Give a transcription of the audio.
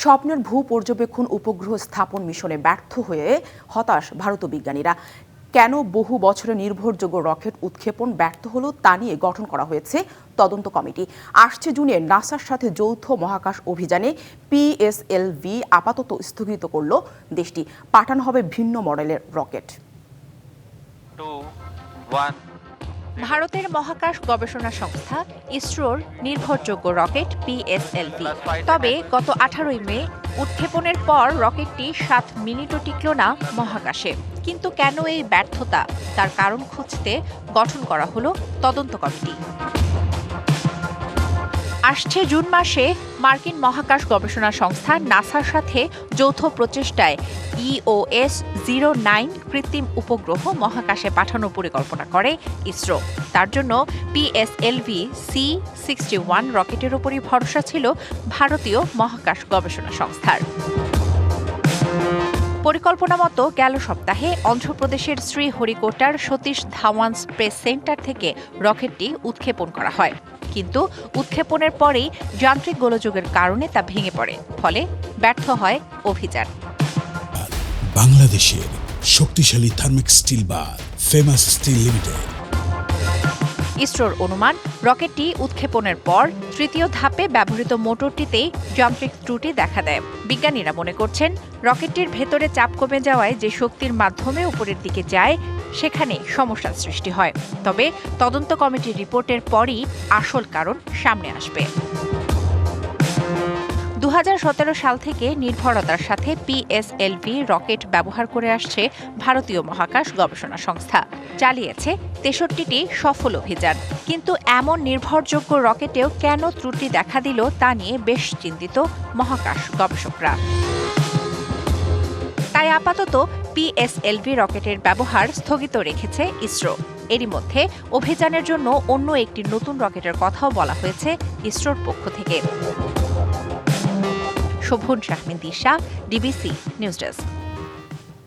স্বপ্নের ভূ পর্যবেক্ষণ উপগ্রহ স্থাপন মিশনে ব্যর্থ হয়ে হতাশ ভারতীয় বিজ্ঞানীরা। কেন বহু বছরের নির্ভরযোগ্য রকেট উৎক্ষেপণ ব্যর্থ হলো তা নিয়ে গঠন করা হয়েছে তদন্ত কমিটি। আসছে জুনে নাসার সাথে যৌথ মহাকাশ অভিযানে পিএসএলভি আপাতত স্থগিত করল দেশটি। পাঠানো হবে ভিন্ন মডেলের রকেট। ভারতের মহাকাশ গবেষণা সংস্থা ইসরোর নির্ভরযোগ্য রকেট পিএসএলভি। তবে গত 18 মে উৎক্ষেপণের পর রকেটটি 7 মিনিটও টিকল না মহাকাশে। কিন্তু কেন এই ব্যর্থতা, তার কারণ খুঁজতে গঠন করা হলো তদন্ত কমিটি। আসছে জুন মাসে মার্কিন মহাকাশ গবেষণা সংস্থা নাসার সাথে যৌথ প্রচেষ্টায় EOS-09 কৃত্রিম উপগ্রহ মহাকাশে পাঠানোর পরিকল্পনা করে ইসরো। তার জন্য পিএসএলভি C-61 রকেটের উপরই ভরসা ছিল ভারতীয় মহাকাশ গবেষণা সংস্থার। পরিকল্পনা মতো গেল সপ্তাহে অন্ধ্রপ্রদেশের শ্রীহরিকোটার সতীশ ধাওয়ান স্পেস সেন্টার থেকে রকেটটি উৎক্ষেপণ করা হয়। কিন্তু উৎক্ষেপণের পরেই যান্ত্রিক গোলযোগের কারণে তা ভেঙে পড়ে, ফলে ব্যর্থ হয় অভিযান। বাংলাদেশের শক্তিশালী থার্মিক স্টিল বা ফেমাস স্টিল লিমিটেড। ইসরোর অনুমান, রকেটটি উৎক্ষেপণের পর তৃতীয় ধাপে ব্যবহৃত মোটরটিতেই যান্ত্রিক ত্রুটি দেখা দেয়। বিজ্ঞানীরা মনে করছেন, রকেটটির ভেতরে চাপ কমে যাওয়ায় যে শক্তির মাধ্যমে উপরের দিকে যায় সেখানে সমস্যার সৃষ্টি হয়। তবে তদন্ত কমিটির রিপোর্টের পরই আসল কারণ সামনে আসবে। 2017 সাল থেকে নির্ভরতার সাথে পিএসএলভি রকেট ব্যবহার করে আসছে ভারতীয় মহাকাশ গবেষণা সংস্থা। চালিয়েছে 63টি সফল অভিযান। কিন্তু এমন নির্ভরযোগ্য রকেটেও কেন ত্রুটি দেখা দিল তা নিয়ে বেশ চিন্তিত মহাকাশ গবেষকরা। তাই আপাতত পিএসএলভি রকেটের ব্যবহার স্থগিত রেখেছে ইসরো। এরই মধ্যে অভিযানের জন্য অন্য একটি নতুন রকেটের কথাও বলা হয়েছে ইসরোর পক্ষ থেকে। শোভন শাহমিন দিশা, ডিবিসি নিউজ ডেস্ক।